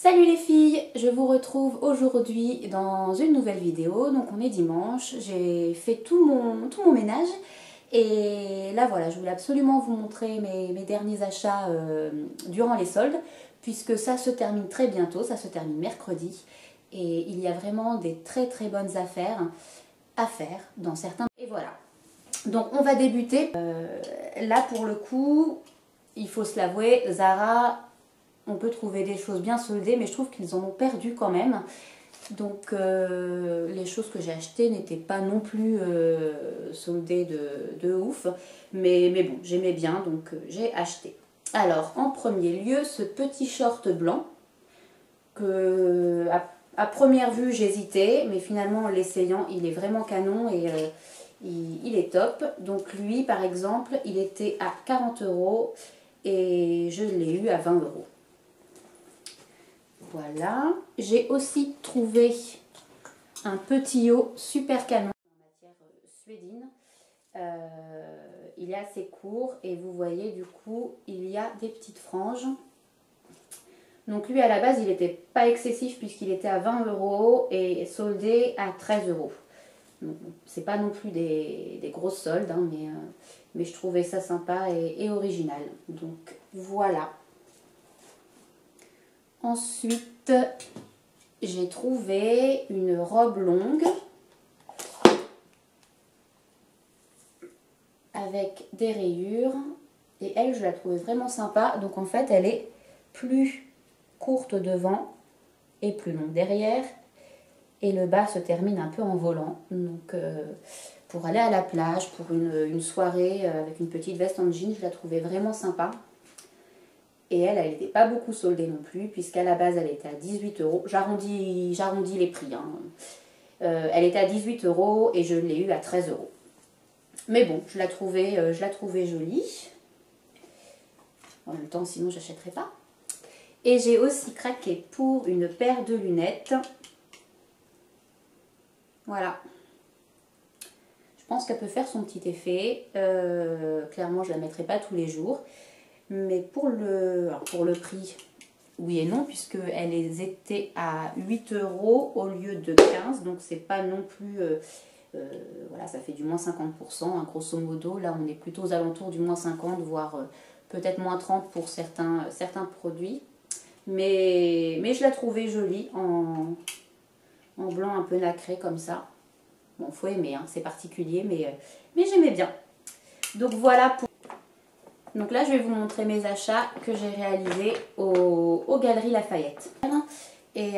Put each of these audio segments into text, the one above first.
Salut les filles, je vous retrouve aujourd'hui dans une nouvelle vidéo. Donc on est dimanche, j'ai fait tout mon ménage et là voilà, je voulais absolument vous montrer mes derniers achats durant les soldes puisque ça se termine très bientôt, ça se termine mercredi et il y a vraiment des très bonnes affaires à faire dans certains. Et voilà, donc on va débuter. Là pour le coup, il faut se l'avouer, Zara... On peut trouver des choses bien soldées, mais je trouve qu'ils en ont perdu quand même. Donc les choses que j'ai achetées n'étaient pas non plus soldées de ouf. Mais bon, j'aimais bien, donc j'ai acheté. Alors, en premier lieu, ce petit short blanc que à première vue j'hésitais, mais finalement en l'essayant, il est vraiment canon et il est top. Donc lui, par exemple, il était à 40 € et je l'ai eu à 20 €. Voilà, j'ai aussi trouvé un petit haut super canon en matière suédine. Il est assez court et vous voyez du coup il y a des petites franges. Donc lui à la base il n'était pas excessif puisqu'il était à 20 € et soldé à 13 €. Donc c'est pas non plus des grosses soldes hein, mais je trouvais ça sympa et original. Donc voilà. Ensuite, j'ai trouvé une robe longue avec des rayures et elle, je la trouvais vraiment sympa. Donc en fait, elle est plus courte devant et plus longue derrière et le bas se termine un peu en volant. Donc pour aller à la plage, pour une soirée avec une petite veste en jean, je la trouvais vraiment sympa. Et elle n'était pas beaucoup soldée non plus, puisqu'à la base, elle était à 18 €. J'arrondis les prix. Hein. Elle était à 18 € et je l'ai eu à 13 €. Mais bon, je la trouvais jolie. En même temps, sinon, je n'achèterais pas. Et j'ai aussi craqué pour une paire de lunettes. Voilà. Je pense qu'elle peut faire son petit effet. Clairement, je ne la mettrai pas tous les jours. Mais pour le prix, oui et non, puisqu'elles étaient à 8 € au lieu de 15 €. Donc c'est pas non plus... voilà, ça fait du moins 50%, hein, grosso modo. Là, on est plutôt aux alentours du moins 50, voire peut-être moins 30 pour certains produits. Mais je la trouvais jolie en blanc un peu nacré comme ça. Bon, faut aimer, hein, c'est particulier, mais j'aimais bien. Donc voilà pour... Donc là, je vais vous montrer mes achats que j'ai réalisés aux Galeries Lafayette. Et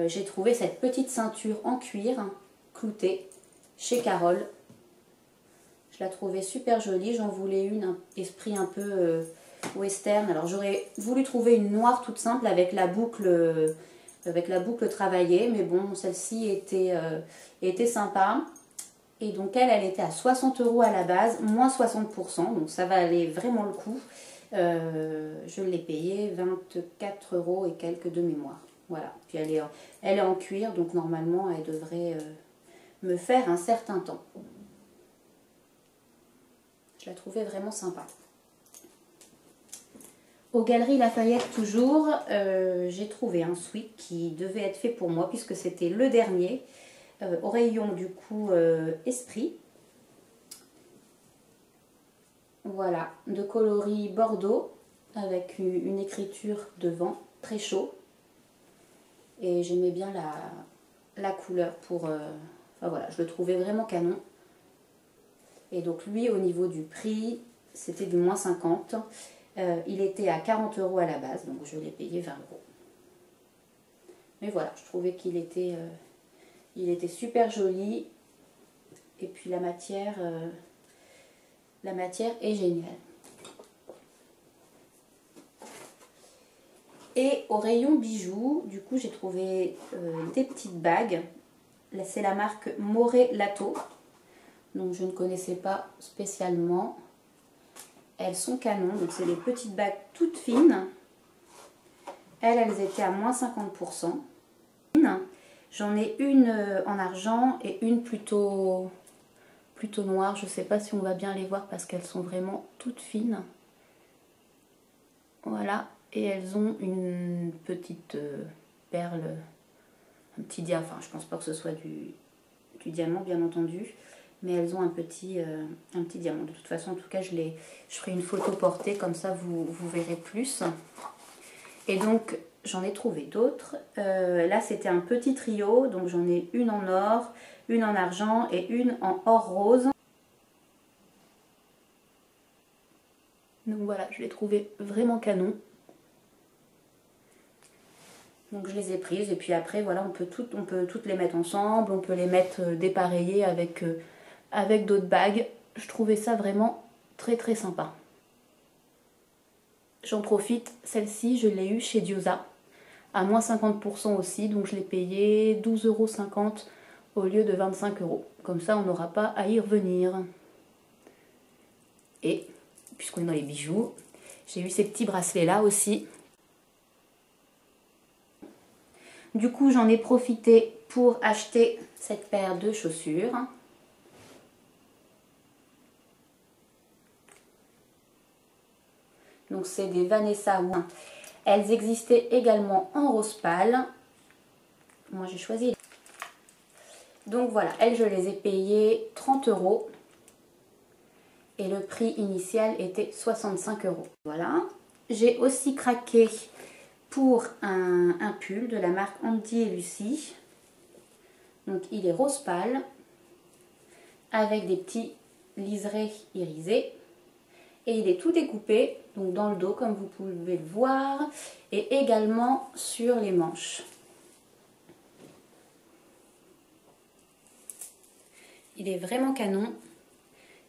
j'ai trouvé cette petite ceinture en cuir cloutée chez Carole. Je la trouvais super jolie. J'en voulais une, un esprit un peu western. Alors j'aurais voulu trouver une noire toute simple avec la boucle travaillée. Mais bon, celle-ci était sympa. Et donc elle était à 60 € à la base, moins 60%, donc ça va aller vraiment le coup. Je l'ai payée 24 € et quelques de mémoire. Voilà, puis elle est en cuir, donc normalement elle devrait me faire un certain temps. Je la trouvais vraiment sympa. Aux Galeries Lafayette toujours, j'ai trouvé un sweat qui devait être fait pour moi puisque c'était le dernier. Au rayon du coup Esprit. Voilà, de coloris bordeaux avec une écriture devant, très chaud. Et j'aimais bien la couleur pour... enfin voilà, je le trouvais vraiment canon. Et donc lui, au niveau du prix, c'était du moins 50. Il était à 40 € à la base, donc je l'ai payé 20 €. Mais voilà, je trouvais qu'il était... il était super joli et puis la matière est géniale. Et au rayon bijoux, du coup j'ai trouvé des petites bagues. Là c'est la marque Moret Lato. Donc je ne connaissais pas spécialement. Elles sont canon, donc c'est des petites bagues toutes fines. Elles étaient à moins 50%. J'en ai une en argent et une plutôt noire. Je ne sais pas si on va bien les voir parce qu'elles sont vraiment toutes fines. Voilà. Et elles ont une petite perle, un petit diamant, enfin je pense pas que ce soit du diamant bien entendu, mais elles ont un petit diamant. De toute façon, en tout cas, je ferai une photo portée, comme ça vous verrez plus. Et donc, j'en ai trouvé d'autres. Là, c'était un petit trio, donc j'en ai une en or, une en argent et une en or rose. Donc voilà, je l'ai trouvé vraiment canon. Donc je les ai prises et puis après, voilà, on peut toutes les mettre ensemble, on peut les mettre dépareillées avec d'autres bagues. Je trouvais ça vraiment très très sympa. J'en profite, celle-ci, je l'ai eue chez Diosa, à moins 50% aussi, donc je l'ai payée 12,50 € au lieu de 25 €. Comme ça, on n'aura pas à y revenir. Et, puisqu'on est dans les bijoux, j'ai eu ces petits bracelets-là aussi. Du coup, j'en ai profité pour acheter cette paire de chaussures. Donc c'est des Vanessa Wang. Elles existaient également en rose pâle. Moi j'ai choisi. Donc voilà, elles je les ai payées 30 €. Et le prix initial était 65 €. Voilà. J'ai aussi craqué pour un pull de la marque Andy et Lucie. Donc il est rose pâle. Avec des petits liserés irisés. Et il est tout découpé, donc dans le dos comme vous pouvez le voir, et également sur les manches. Il est vraiment canon.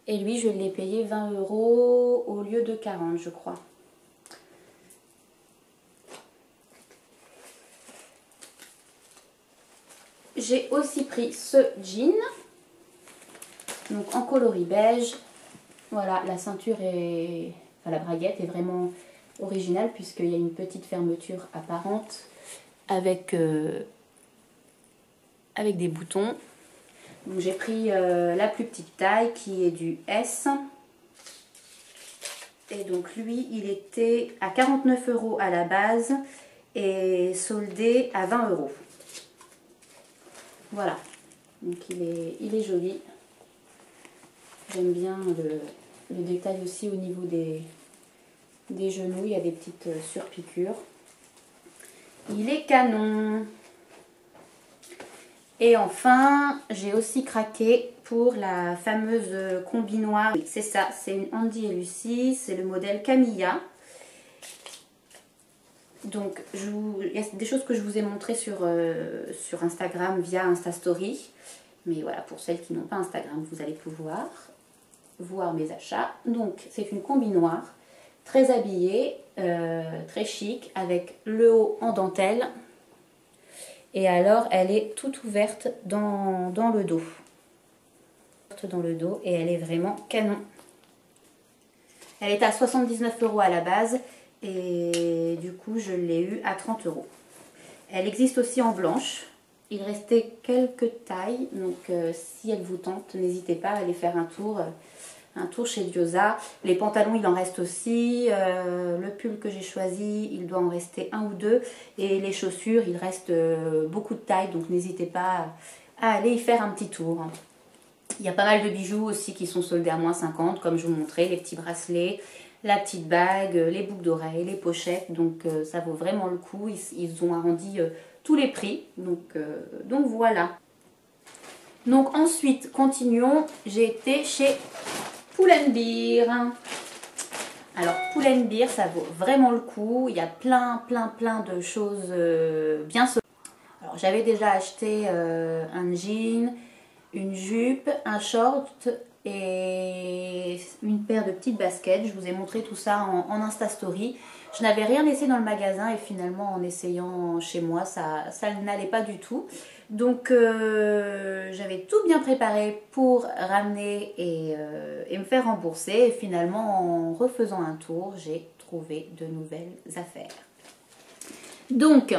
Et lui, je l'ai payé 20 € au lieu de 40, je crois. J'ai aussi pris ce jean, donc en coloris beige. Voilà, la ceinture est, enfin la braguette est vraiment originale puisqu'il y a une petite fermeture apparente avec des boutons. Donc j'ai pris la plus petite taille qui est du S. Et donc lui, il était à 49 € à la base et soldé à 20 €. Voilà, donc il est joli. J'aime bien le détail aussi au niveau des genoux, il y a des petites surpiqûres. Il est canon. Et enfin, j'ai aussi craqué pour la fameuse combi noire. C'est ça, c'est une Andy et Lucie, c'est le modèle Camilla. Donc, il y a des choses que je vous ai montrées sur Instagram via Insta Story. Mais voilà, pour celles qui n'ont pas Instagram, vous allez pouvoir voir mes achats. Donc, c'est une combi noire, très habillée, très chic, avec le haut en dentelle. Et alors, elle est toute ouverte dans le dos. Dans le dos et elle est vraiment canon. Elle est à 79 € à la base et du coup, je l'ai eu à 30 €. Elle existe aussi en blanche. Il restait quelques tailles, donc si elle vous tente, n'hésitez pas à aller faire un tour chez Diosa. Les pantalons, il en reste aussi. Le pull que j'ai choisi, il doit en rester un ou deux. Et les chaussures, il reste beaucoup de tailles, donc n'hésitez pas à aller y faire un petit tour. Il y a pas mal de bijoux aussi qui sont soldés à moins 50, comme je vous montrais, les petits bracelets, la petite bague, les boucles d'oreilles, les pochettes. Donc ça vaut vraiment le coup. Ils ont arrondi tous les prix. Donc voilà. Donc ensuite, continuons. J'ai été chez Pull&Bear. Alors Pull&Bear, ça vaut vraiment le coup. Il y a plein de choses bien soldées. Alors j'avais déjà acheté un jean, une jupe, un short et une paire de petites baskets. Je vous ai montré tout ça en Insta Story. Je n'avais rien laissé dans le magasin et finalement en essayant chez moi, ça n'allait pas du tout. Donc j'avais tout bien préparé pour ramener et me faire rembourser. Et finalement en refaisant un tour, j'ai trouvé de nouvelles affaires. Donc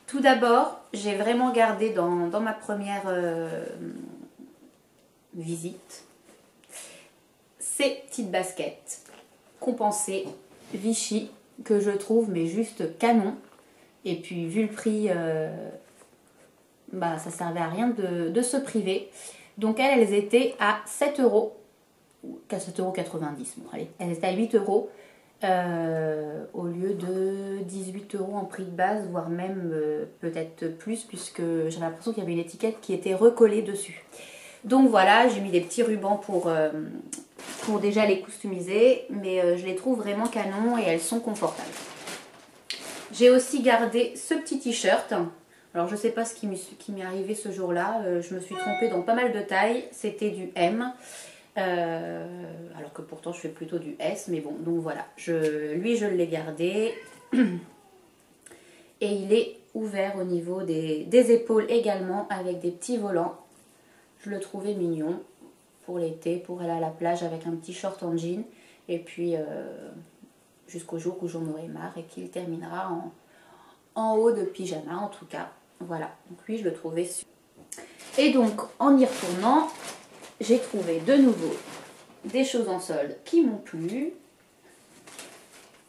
tout d'abord, j'ai vraiment gardé dans ma première visite ces petites baskets compensées Vichy que je trouve mais juste canon. Et puis vu le prix, bah, ça servait à rien de se priver. Donc elles étaient à 7 euros, 7,90 €. Bon, allez, elles étaient à 8 euros au lieu de 18 euros en prix de base, voire même peut-être plus, puisque j'ai l'impression qu'il y avait une étiquette qui était recollée dessus. Donc voilà, j'ai mis des petits rubans pour déjà les customiser, mais je les trouve vraiment canon et elles sont confortables. J'ai aussi gardé ce petit t-shirt. Alors je sais pas ce qui m'est arrivé ce jour-là, je me suis trompée dans pas mal de tailles, c'était du M. Alors que pourtant je fais plutôt du S, mais bon, donc voilà, lui je l'ai gardé et il est ouvert au niveau des épaules également avec des petits volants. Je le trouvais mignon pour l'été, pour aller à la plage avec un petit short en jean et puis jusqu'au jour où j'en aurai marre et qu'il terminera en haut de pyjama en tout cas. Voilà, donc lui je le trouvais super. Et donc en y retournant, j'ai trouvé de nouveau des choses en solde qui m'ont plu.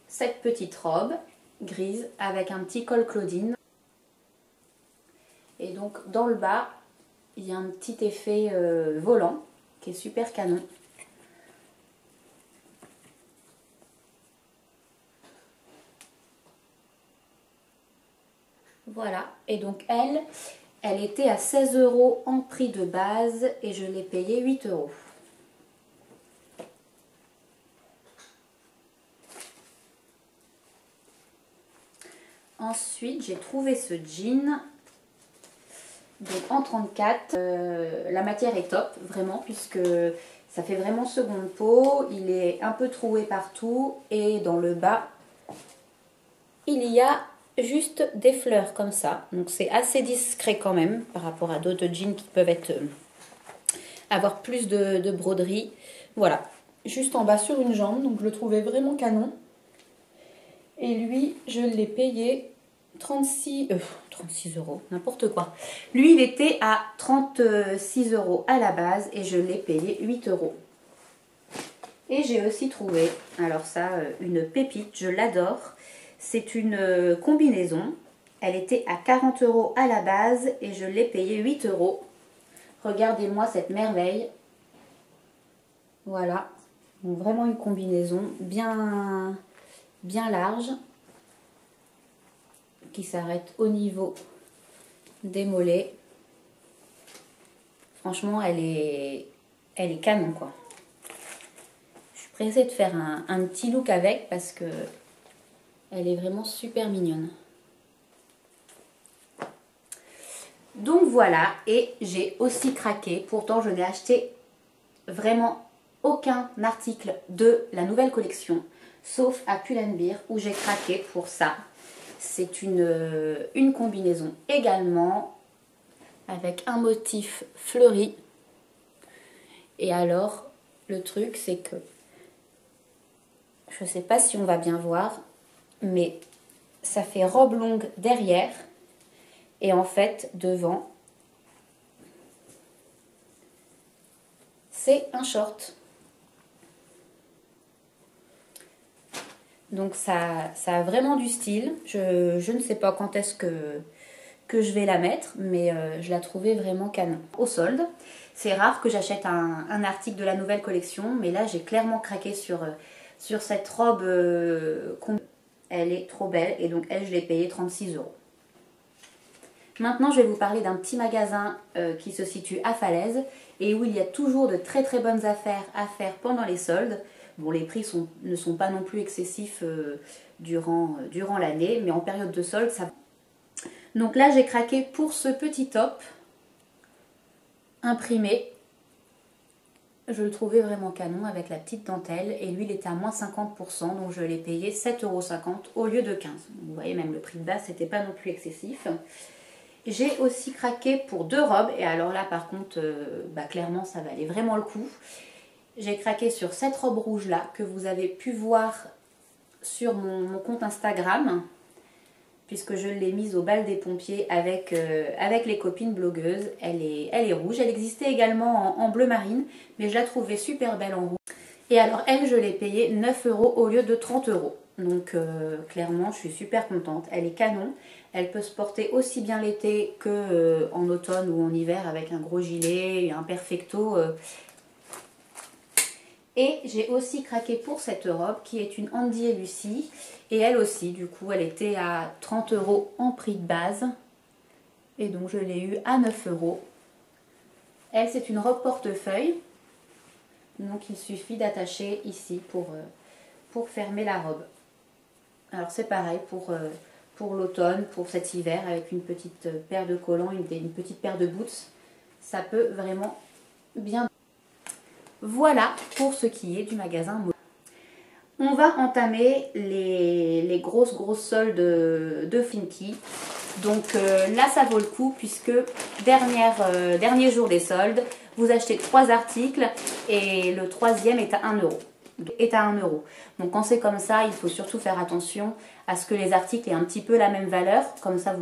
Cette petite robe grise avec un petit col Claudine. Et donc dans le bas, il y a un petit effet volant qui est super canon. Voilà, et donc elle était à 16 euros en prix de base et je l'ai payée 8 euros. Ensuite, j'ai trouvé ce jean donc en 34. La matière est top, vraiment, puisque ça fait vraiment seconde peau. Il est un peu troué partout et dans le bas, il y a juste des fleurs comme ça. Donc c'est assez discret quand même par rapport à d'autres jeans qui peuvent avoir plus de broderie. Voilà, juste en bas sur une jambe, donc je le trouvais vraiment canon. Et lui, je l'ai payé 36 euros, n'importe quoi. Lui, il était à 36 euros à la base et je l'ai payé 8 euros. Et j'ai aussi trouvé, alors ça, une pépite, je l'adore. C'est une combinaison. Elle était à 40 euros à la base et je l'ai payé 8 euros. Regardez-moi cette merveille. Voilà, donc vraiment une combinaison bien large qui s'arrête au niveau des mollets. Franchement, elle est canon quoi. Je suis pressée de faire un petit look avec parce que elle est vraiment super mignonne. Donc voilà, et j'ai aussi craqué. Pourtant, je n'ai acheté vraiment aucun article de la nouvelle collection, sauf à Pull&Bear où j'ai craqué pour ça. C'est une combinaison également avec un motif fleuri. Et alors, le truc, c'est que je ne sais pas si on va bien voir, mais ça fait robe longue derrière et en fait devant c'est un short. Donc ça a vraiment du style. Je ne sais pas quand est-ce que je vais la mettre, mais je la trouvais vraiment canon. Au solde, c'est rare que j'achète un article de la nouvelle collection, mais là j'ai clairement craqué sur cette robe. Elle est trop belle et donc elle, je l'ai payée 36 euros. Maintenant, je vais vous parler d'un petit magasin qui se situe à Falaise et où il y a toujours de très très bonnes affaires à faire pendant les soldes. Bon, les prix ne sont pas non plus excessifs durant l'année, mais en période de solde, ça va. Donc là, j'ai craqué pour ce petit top imprimé. Je le trouvais vraiment canon avec la petite dentelle et lui, il était à moins 50%, donc je l'ai payé 7,50 € au lieu de 15 €. Vous voyez, même le prix de base, c'était pas non plus excessif. J'ai aussi craqué pour deux robes et alors là, par contre, clairement, ça valait vraiment le coup. J'ai craqué sur cette robe rouge là que vous avez pu voir sur mon compte Instagram, puisque je l'ai mise au bal des pompiers avec les copines blogueuses. Elle est rouge. Elle existait également en bleu marine, mais je la trouvais super belle en rouge. Et alors elle, je l'ai payée 9 € au lieu de 30 €. Donc clairement, je suis super contente. Elle est canon. Elle peut se porter aussi bien l'été que en automne ou en hiver avec un gros gilet, un perfecto. Et j'ai aussi craqué pour cette robe qui est une Andy et Lucie. Et elle aussi, du coup, elle était à 30 € en prix de base. Et donc je l'ai eu à 9 €. Elle, c'est une robe portefeuille. Donc il suffit d'attacher ici pour fermer la robe. Alors c'est pareil pour l'automne, pour cet hiver, avec une petite paire de collants, une petite paire de boots. Ça peut vraiment bien. Voilà pour ce qui est du magasin Moda. On va entamer les grosses soldes de Finky. Donc là ça vaut le coup puisque dernier jour des soldes, vous achetez 3 articles et le troisième est à 1 €. Donc quand c'est comme ça, il faut surtout faire attention à ce que les articles aient un petit peu la même valeur. Comme ça,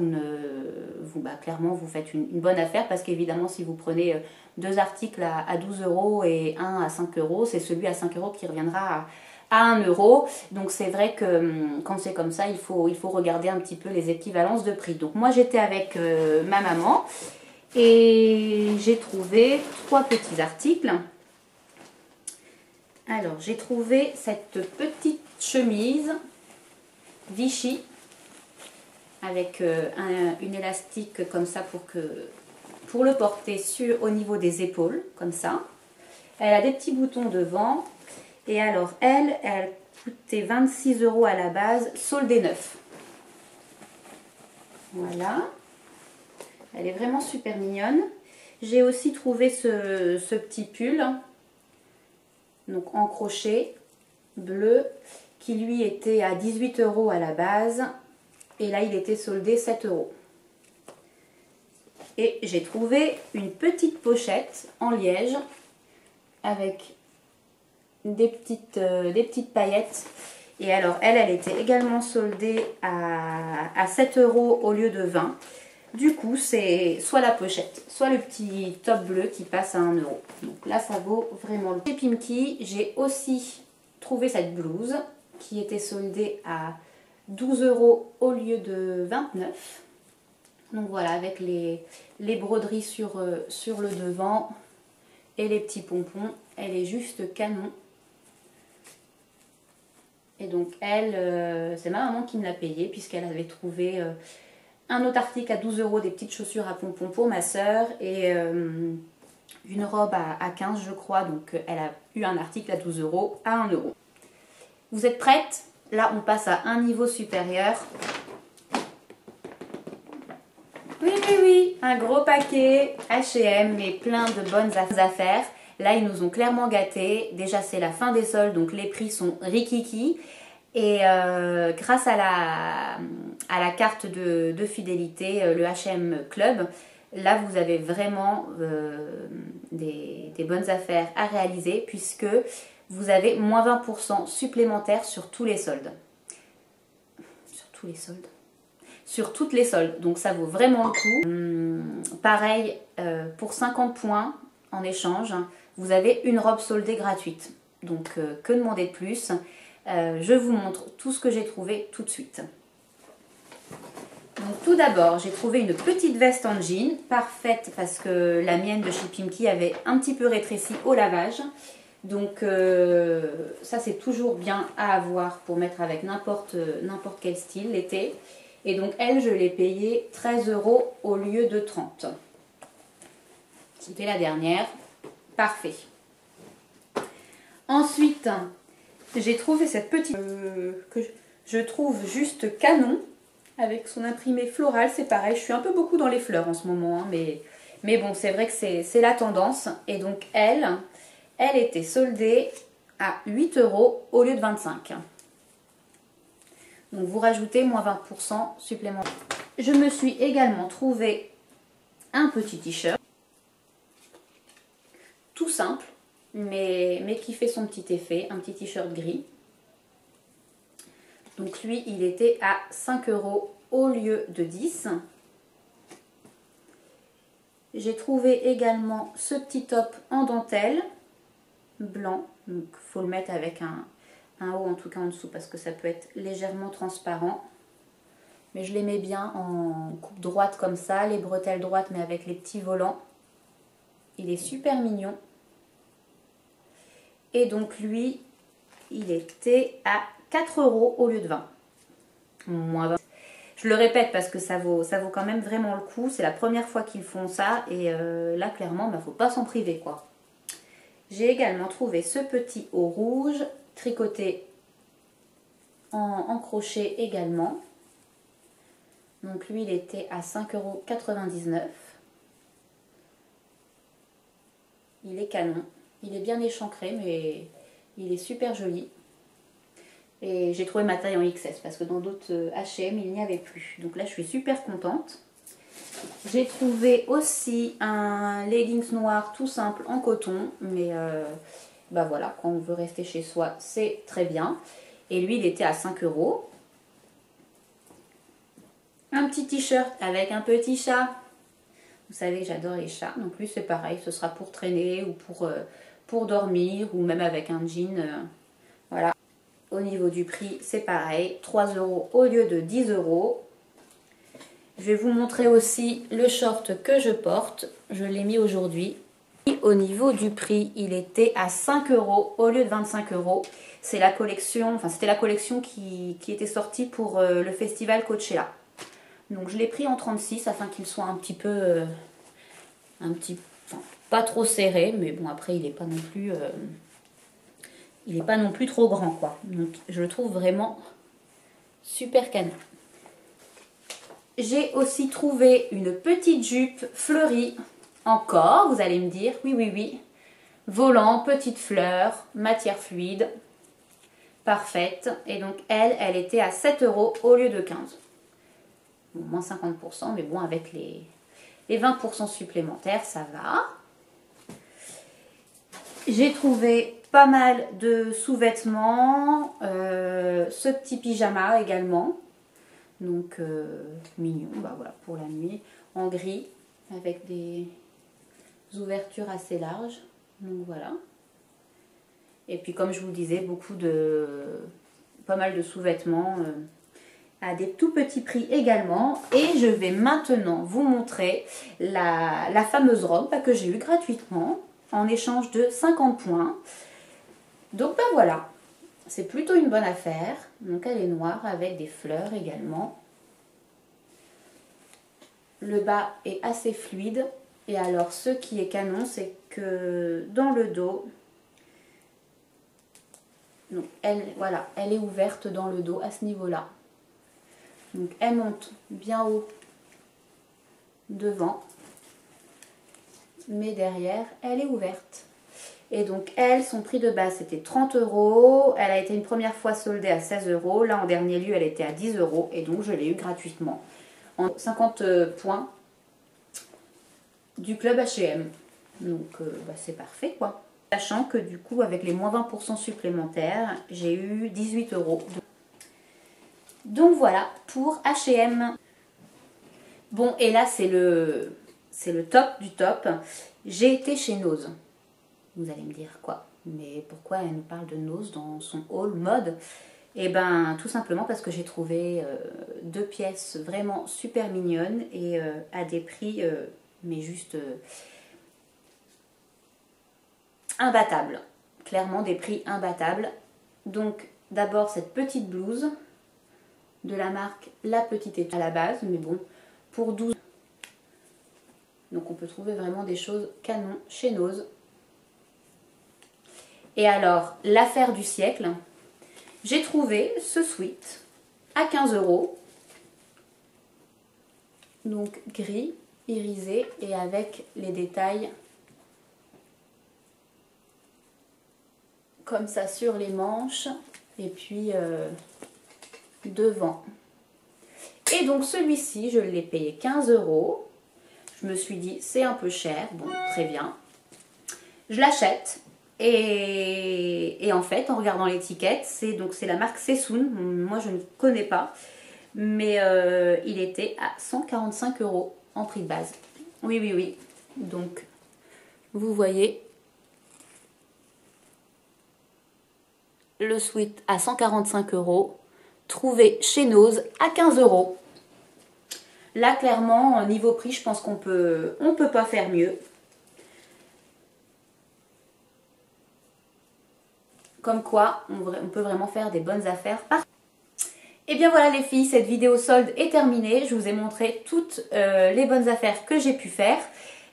clairement, vous faites une bonne affaire parce qu'évidemment, si vous prenez 2 articles à 12 € et un à 5 €, c'est celui à 5 € qui reviendra à 1 €. Donc c'est vrai que quand c'est comme ça, il faut regarder un petit peu les équivalences de prix. Donc moi, j'étais avec ma maman et j'ai trouvé 3 petits articles. Alors, j'ai trouvé cette petite chemise Vichy avec une élastique comme ça pour le porter au niveau des épaules, comme ça. Elle a des petits boutons devant. Et alors, elle coûtait 26 € à la base, soldée neuf. Voilà. Elle est vraiment super mignonne. J'ai aussi trouvé ce petit pull. Donc en crochet bleu qui lui était à 18 € à la base et là il était soldé 7 €. Et j'ai trouvé une petite pochette en liège avec des petites paillettes. Et alors elle était également soldée à 7 € au lieu de 20 €. Du coup, c'est soit la pochette, soit le petit top bleu qui passe à 1 €. Donc là, ça vaut vraiment le coup. Chez Pimki, j'ai aussi trouvé cette blouse qui était soldée à 12 € au lieu de 29 €. Donc voilà, avec les broderies sur le devant et les petits pompons. Elle est juste canon. Et donc elle, c'est ma maman qui me l'a payée puisqu'elle avait trouvé un autre article à 12 €, des petites chaussures à pompons pour ma soeur et une robe à 15 € je crois. Donc elle a eu un article à 12 € à 1 €. Vous êtes prêtes? Là on passe à un niveau supérieur. Oui, un gros paquet H&M mais plein de bonnes affaires. Là ils nous ont clairement gâtés. Déjà c'est la fin des soldes donc les prix sont rikiki. Et grâce à la carte de fidélité, le H&M Club, là vous avez vraiment des bonnes affaires à réaliser puisque vous avez moins 20% supplémentaires sur tous les soldes. Sur tous les soldes? Sur toutes les soldes, donc ça vaut vraiment le coup. Pareil, pour 50 points en échange, vous avez une robe soldée gratuite. Donc que demander de plus? Je vous montre tout ce que j'ai trouvé tout de suite. Donc tout d'abord, j'ai trouvé une petite veste en jean, parfaite parce que la mienne de chez Pimki avait un petit peu rétréci au lavage. Donc ça c'est toujours bien à avoir pour mettre avec n'importe quel style l'été. Et donc elle, je l'ai payée 13 € au lieu de 30 €. C'était la dernière. Parfait. Ensuite, j'ai trouvé cette petite que je trouve juste canon avec son imprimé floral. C'est pareil, je suis un peu beaucoup dans les fleurs en ce moment, hein, mais bon, c'est vrai que c'est la tendance. Et donc elle était soldée à 8 € au lieu de 25 €. Donc vous rajoutez moins 20% supplémentaire. Je me suis également trouvé un petit t-shirt tout simple mais qui fait son petit effet, un petit t-shirt gris. Donc lui il était à 5 € au lieu de 10 €. J'ai trouvé également ce petit top en dentelle blanc Donc il faut le mettre avec un haut en tout cas en dessous parce que ça peut être légèrement transparent. Mais je les mets bien en coupe droite comme ça, les bretelles droites mais avec les petits volants. Il est super mignon. Et donc lui, il était à 4 € au lieu de 20. Moins 20. Je le répète parce que ça vaut quand même vraiment le coup. C'est la première fois qu'ils font ça. Et là, clairement, il ne faut pas s'en priver, quoi. J'ai également trouvé ce petit haut rouge, tricoté en crochet également. Donc lui, il était à 5,99 €. Il est canon. Il est bien échancré, mais il est super joli. Et j'ai trouvé ma taille en XS parce que dans d'autres H&M, il n'y avait plus. Donc là, je suis super contente. J'ai trouvé aussi un leggings noir tout simple en coton. Mais bah voilà, quand on veut rester chez soi, c'est très bien. Et lui, il était à 5 €. Un petit t-shirt avec un petit chat. Vous savez que j'adore les chats. Donc lui, c'est pareil. Ce sera pour traîner ou pour dormir ou même avec un jean. Voilà. Au niveau du prix, c'est pareil. 3 € au lieu de 10 €. Je vais vous montrer aussi le short que je porte. Je l'ai mis aujourd'hui. Au niveau du prix, il était à 5 € au lieu de 25 €. C'est la collection, enfin c'était la collection qui était sortie pour le festival Coachella. Donc je l'ai pris en 36 afin qu'il soit un petit peu, enfin, pas trop serré, mais bon après il n'est pas non plus, trop grand quoi. Donc je le trouve vraiment super canon. J'ai aussi trouvé une petite jupe fleurie. Encore, vous allez me dire, oui, oui, oui. Volant, petite fleur, matière fluide, parfaite. Et donc elle était à 7 € au lieu de 15. Bon, moins 50%, mais bon, avec les 20% supplémentaires, ça va. J'ai trouvé pas mal de sous-vêtements, ce petit pyjama également. Donc mignon, bah voilà, pour la nuit, en gris, avec des ouvertures assez larges. Donc voilà. Et puis comme je vous le disais, pas mal de sous-vêtements à des tout petits prix également. Et je vais maintenant vous montrer la fameuse robe que j'ai eue gratuitement en échange de 50 points. Donc ben voilà, c'est plutôt une bonne affaire. Donc elle est noire avec des fleurs également. Le bas est assez fluide. Et alors ce qui est canon, c'est que dans le dos, donc voilà, elle est ouverte dans le dos à ce niveau-là. Donc elle monte bien haut devant, mais derrière elle est ouverte. Et donc elle, son prix de base c'était 30 €. Elle a été une première fois soldée à 16 €. Là en dernier lieu elle était à 10 € et donc je l'ai eu gratuitement. En 50 points du club H&M. Donc bah, c'est parfait quoi. Sachant que du coup avec les moins 20% supplémentaires, j'ai eu 18 €. Donc voilà pour H&M. Bon et là c'est le top du top. J'ai été chez Nose. Vous allez me dire quoi? Mais pourquoi elle nous parle de Nose dans son haul mode? Et ben tout simplement parce que j'ai trouvé deux pièces vraiment super mignonnes et à des prix mais juste imbattables. Clairement des prix imbattables. Donc d'abord cette petite blouse de la marque La Petite Étoile à la base, mais bon, pour 12. Donc on peut trouver vraiment des choses canon chez Nose. Et alors, l'affaire du siècle, j'ai trouvé ce sweat à 15 €. Donc gris, irisé et avec les détails comme ça sur les manches et puis devant. Et donc celui-ci, je l'ai payé 15 €. Je me suis dit, c'est un peu cher. Bon, très bien. Je l'achète. Et en fait, en regardant l'étiquette, c'est la marque Sessoun. Moi, je ne connais pas. Mais il était à 145 € en prix de base. Oui, oui, oui. Donc, vous voyez, le sweat à 145 €, trouvé chez Nose à 15 €. Là, clairement, niveau prix, je pense qu'on peut pas faire mieux. Comme quoi, on peut vraiment faire des bonnes affaires. Et bien voilà les filles, cette vidéo solde est terminée. Je vous ai montré toutes les bonnes affaires que j'ai pu faire.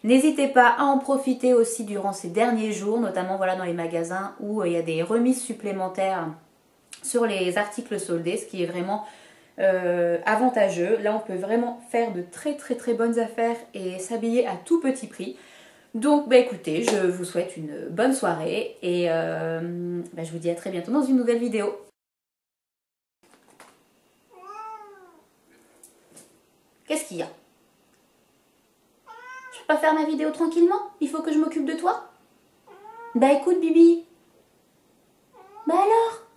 N'hésitez pas à en profiter aussi durant ces derniers jours, notamment voilà, dans les magasins où il y a des remises supplémentaires sur les articles soldés, ce qui est vraiment avantageux. Là, on peut vraiment faire de très bonnes affaires et s'habiller à tout petit prix. Donc, bah, écoutez, je vous souhaite une bonne soirée et je vous dis à très bientôt dans une nouvelle vidéo. Qu'est-ce qu'il y a? Je peux pas faire ma vidéo tranquillement? Il faut que je m'occupe de toi? Bah écoute, Bibi. Bah alors?